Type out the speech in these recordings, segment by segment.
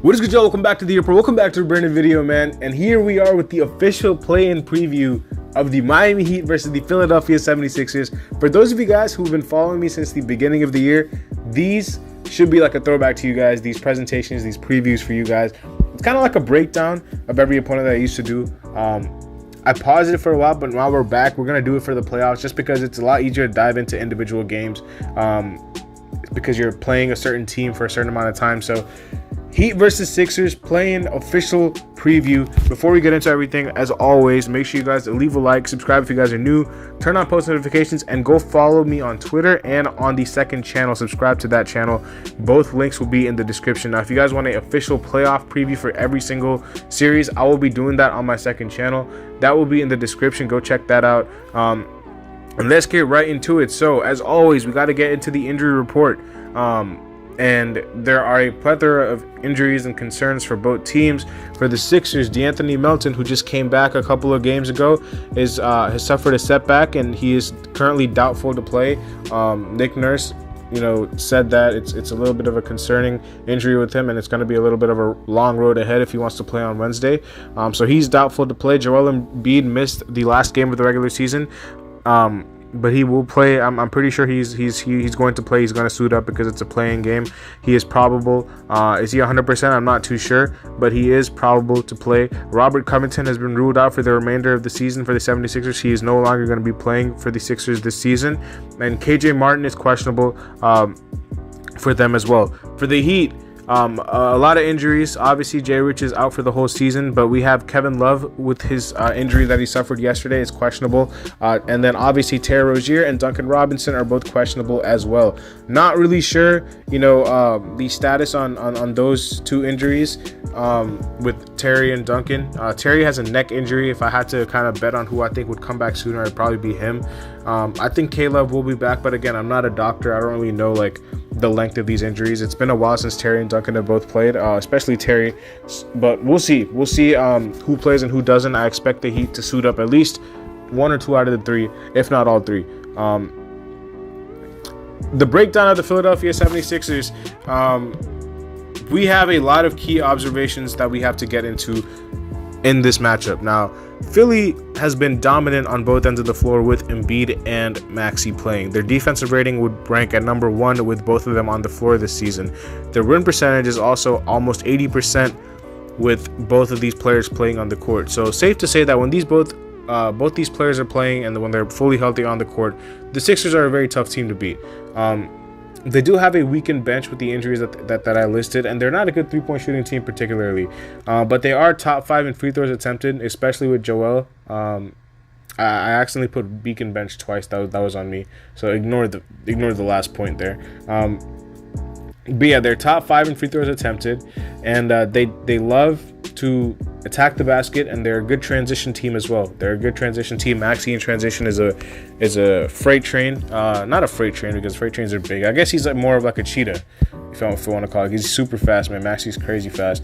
What is good, y'all? Welcome back to the Report. Welcome back to a brand new video, man. And here we are with the official play-in preview of the Miami Heat versus the Philadelphia 76ers. For those of you guys who've been following me since the beginning of the year, these should be like a throwback to you guys. These presentations, these previews for you guys. It's kind of like a breakdown of every opponent that I used to do. I paused it for a while, but now we're back. We're going to do it for the playoffs just because it's a lot easier to dive into individual games because you're playing a certain team for a certain amount of time. So Heat versus Sixers play-in official preview. Before we get into everything, as always, make sure you guys leave a like, subscribe if you guys are new, turn on post notifications, and go follow me on Twitter and on the second channel. Subscribe to that channel. Both links will be in the description. Now, if you guys want an official playoff preview for every single series, I will be doing that on my second channel. That will be in the description. Go check that out. And let's get right into it. So, as always, we got to get into the injury report. And there are a plethora of injuries and concerns for both teams. For the Sixers, De'Anthony Melton, who just came back a couple of games ago, has suffered a setback, and he is currently doubtful to play. Nick Nurse, said that it's a little bit of a concerning injury with him, and it's going to be a little bit of a long road ahead if he wants to play on Wednesday. So he's doubtful to play. Joel Embiid missed the last game of the regular season. But he will play. I'm pretty sure he's going to play. He's going to suit up because it's a playing game. He is probable. Is he 100%? I'm not too sure, but he is probable to play. Robert Covington has been ruled out for the remainder of the season for the 76ers. He is no longer going to be playing for the Sixers this season. And KJ Martin is questionable for them as well. For the Heat, a lot of injuries. Obviously, Jay Rich is out for the whole season, but we have Kevin Love with his injury that he suffered yesterday is questionable. And then obviously Terry Rozier and Duncan Robinson are both questionable as well. Not really sure, the status on those two injuries with Terry and Duncan. Terry has a neck injury. If I had to kind of bet on who I think would come back sooner, it'd probably be him. I think Caleb will be back, but again, I'm not a doctor. I don't really know the length of these injuries. It's been a while since Terry and Duncan have both played, especially Terry, but we'll see who plays and who doesn't. I expect the Heat to suit up at least one or two out of the three, if not all three. The breakdown of the Philadelphia 76ers, we have a lot of key observations that we have to get into in this matchup. Now, Philly has been dominant on both ends of the floor with Embiid and Maxey playing. Their defensive rating would rank at number 1 with both of them on the floor this season. Their win percentage is also almost 80% with both of these players playing on the court. So safe to say that when both these players are playing and when they're fully healthy on the court, the Sixers are a very tough team to beat. They do have a weakened bench with the injuries that I listed, and they're not a good three-point shooting team particularly. But they are top 5 in free throws attempted, especially with Joel. I accidentally put Beacon bench twice. That was on me. So ignore the last point there. But yeah, they're top 5 in free throws attempted, and they love to attack the basket, and they're a good transition team as well. They're a good transition team. Maxey in transition is a freight train. Not a freight train because freight trains are big. I guess he's more of like a cheetah, if you want to call it. He's super fast, man. Maxey's crazy fast.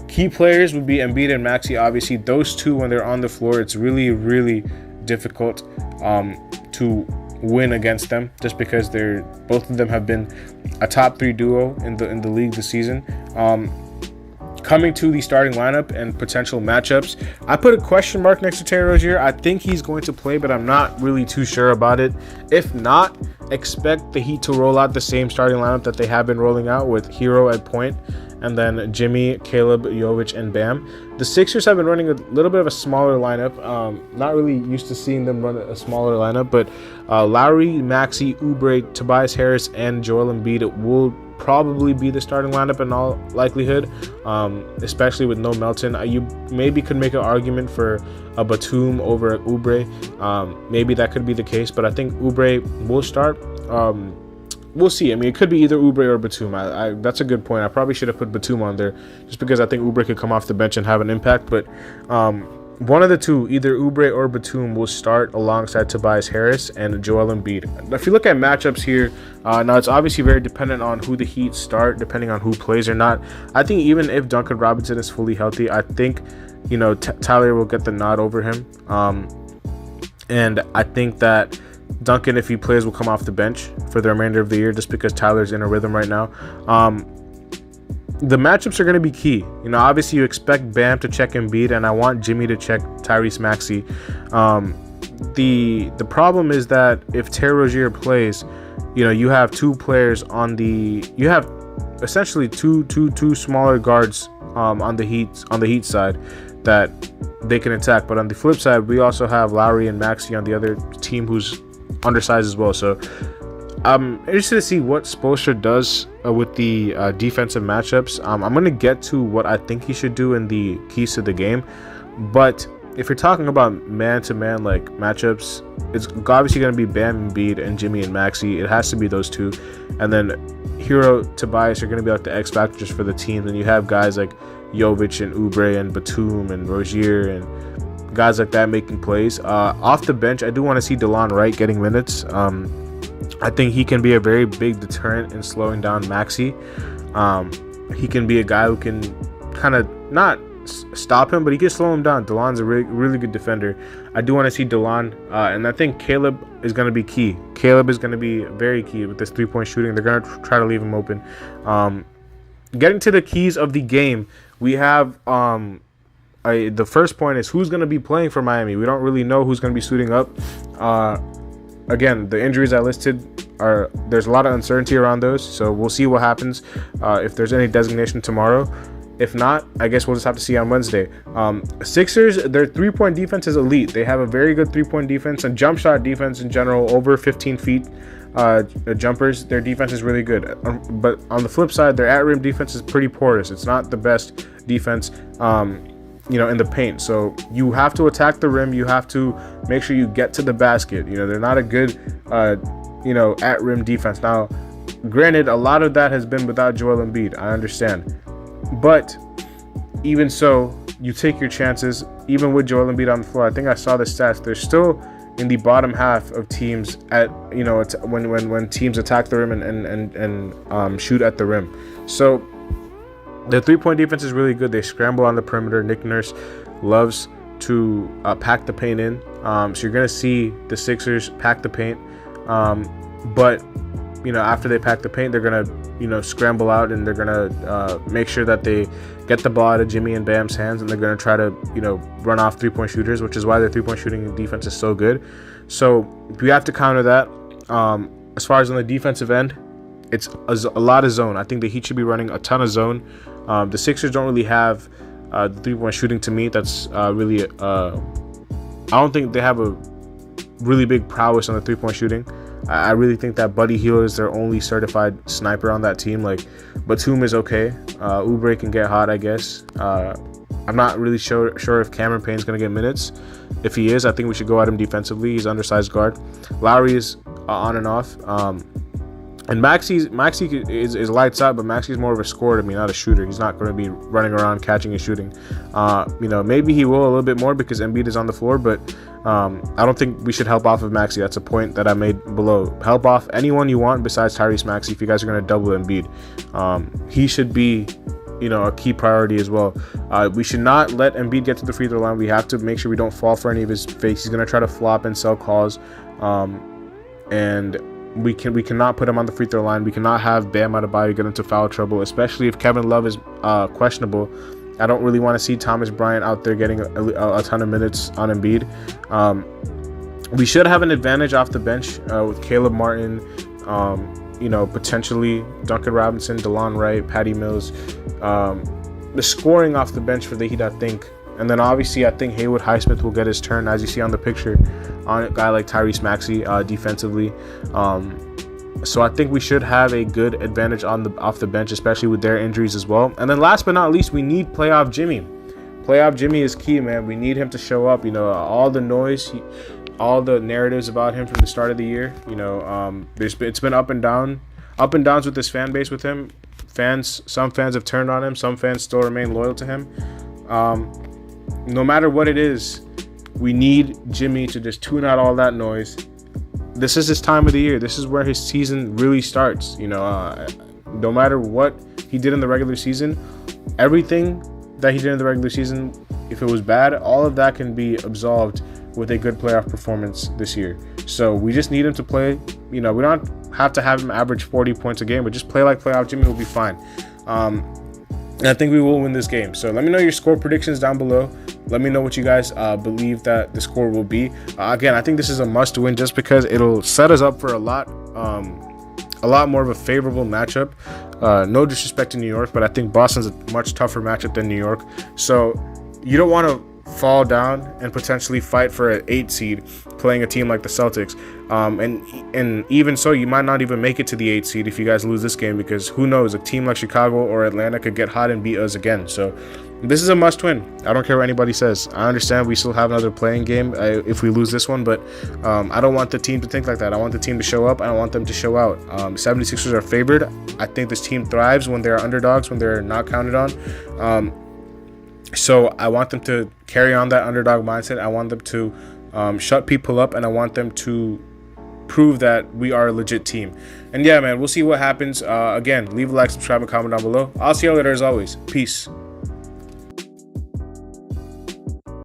Key players would be Embiid and Maxey. Obviously, those two, when they're on the floor, it's really, really difficult to win against them, just because both of them have been a top 3 duo in the league this season. Coming to the starting lineup and potential matchups, I put a question mark next to Terry Rozier. I think he's going to play, but I'm not really too sure about it. If not, expect the Heat to roll out the same starting lineup that they have been rolling out, with Hero at point, and then Jimmy, Caleb, Jovic, and Bam. The Sixers have been running a little bit of a smaller lineup. Not really used to seeing them run a smaller lineup, but Lowry, Maxey, Oubre, Tobias Harris, and Joel Embiid will probably be the starting lineup in all likelihood, especially with no Melton. You maybe could make an argument for a Batum over Oubre. Maybe that could be the case, but I think Oubre will start. We'll see. I mean, it could be either Oubre or Batum. That's a good point. I probably should have put Batum on there just because I think Oubre could come off the bench and have an impact, but one of the two, either Oubre or Batum, will start alongside Tobias Harris and Joel Embiid. If you look at matchups here, now it's obviously very dependent on who the Heat start, depending on who plays or not. I think even if Duncan Robinson is fully healthy, I think Tyler will get the nod over him. And I think that Duncan, if he plays, will come off the bench for the remainder of the year just because Tyler's in a rhythm right now. the matchups are going to be key. You know, obviously you expect Bam to check Embiid, and I want Jimmy to check Tyrese Maxey. The problem is that if Terry Rozier plays, you know, you have two players you have essentially two smaller guards on the Heat side that they can attack. But on the flip side, we also have Lowry and Maxey on the other team who's undersized as well. So I'm interested to see what Spoelstra does with the defensive matchups. I'm going to get to what I think he should do in the keys to the game. But if you're talking about man-to-man like matchups, it's obviously going to be Bam, Embiid, and Jimmy and Maxey. It has to be those two. And then Hero, Tobias are going to be like the X factors for the team. And you have guys like Jovic and Oubre and Batum and Rozier and guys like that making plays. Off the bench, I do want to see DeLon Wright getting minutes. I think he can be a very big deterrent in slowing down Maxey. He can be a guy who can kind of not stop him, but he can slow him down. DeLon's a really good defender. I do want to see DeLon, and I think Caleb is going to be key. Caleb is going to be very key with this three-point shooting. They're going to try to leave him open. Getting to the keys of the game, we have the first point is who's going to be playing for Miami. We don't really know who's going to be suiting up. Again, the injuries I listed there's a lot of uncertainty around those, so we'll see what happens if there's any designation tomorrow. If not, I guess we'll just have to see on Wednesday. Sixers, their three-point defense is elite. They have a very good three-point defense and jump shot defense in general, over 15 feet jumpers. Their defense is really good. But on the flip side, their at-rim defense is pretty porous. It's not the best defense, in the paint. So you have to attack the rim. You have to make sure you get to the basket. They're not a good, at-rim defense. Now, granted, a lot of that has been without Joel Embiid. I understand. But even so, you take your chances. Even with Joel Embiid on the floor, I think I saw the stats. They're still in the bottom half of teams at when teams attack the rim and shoot at the rim. So the three-point defense is really good. They scramble on the perimeter. Nick Nurse loves to pack the paint in. So you're gonna see the Sixers pack the paint, but after they pack the paint, they're gonna scramble out, and they're gonna make sure that they get the ball out of Jimmy and Bam's hands, and they're gonna try to run off three-point shooters, which is why their three-point shooting defense is so good. So we have to counter that. As far as on the defensive end, it's a lot of zone. I think the Heat should be running a ton of zone. The Sixers don't really have the three-point shooting to me. That's really I don't think they have a really big prowess on the three-point shooting. I really think that Buddy Hield is their only certified sniper on that team. Like, Batum is okay. Oubre can get hot, I guess. I'm not really sure if Cameron Payne's going to get minutes. If he is, I think we should go at him defensively. He's undersized guard. Lowry is on and off. And Maxey is lights out, but Maxey's more of a scorer to me, not a shooter. He's not going to be running around catching and shooting. Maybe he will a little bit more because Embiid is on the floor, but I don't think we should help off of Maxey. That's a point that I made below. Help off anyone you want besides Tyrese Maxey if you guys are going to double Embiid. He should be, a key priority as well. We should not let Embiid get to the free throw line. We have to make sure we don't fall for any of his fakes. He's going to try to flop and sell calls, and we cannot put him on the free throw line. We cannot have Bam Adebayo get into foul trouble, especially if Kevin Love is questionable. I don't really want to see Thomas Bryant out there getting a ton of minutes on Embiid. We should have an advantage off the bench with Caleb Martin, potentially Duncan Robinson, DeLon Wright, Patty Mills. The scoring off the bench for the Heat, I think. And then obviously I think Haywood Highsmith will get his turn, as you see on the picture, on a guy like Tyrese Maxey defensively. So I think we should have a good advantage off the bench, especially with their injuries as well. And then last but not least, we need playoff Jimmy. Playoff Jimmy is key, man. We need him to show up. All the noise, all the narratives about him from the start of the year. It's been up and downs with this fan base with him. Some fans have turned on him. Some fans still remain loyal to him. No matter what it is, we need Jimmy to just tune out all that noise. This is his time of the year. This is where his season really starts. No matter what he did in the regular season, everything that he did in the regular season, if it was bad, all of that can be absolved with a good playoff performance this year. So we just need him to play. We don't have to have him average 40 points a game, but just play like playoff Jimmy will be fine. And I think we will win this game. So let me know your score predictions down below. Let me know what you guys believe that the score will be. Again, I think this is a must win just because it'll set us up for a lot more of a favorable matchup. No disrespect to New York, but I think Boston's a much tougher matchup than New York. So you don't want to fall down and potentially fight for an 8 seed playing a team like the Celtics. And even so, you might not even make it to the 8 seed if you guys lose this game, because who knows, a team like Chicago or Atlanta could get hot and beat us again. So this is a must win. I don't care what anybody says. I understand we still have another playing game if we lose this one, but I don't want the team to think like that. I want the team to show up. I don't want them to show out. 76ers are favored. I think this team thrives when they're underdogs, when they're not counted on. So I want them to carry on that underdog mindset. I want them to shut people up, and I want them to prove that we are a legit team. And yeah, man, we'll see what happens. Again, leave a like, subscribe, and comment down below. I'll see you later as always. Peace.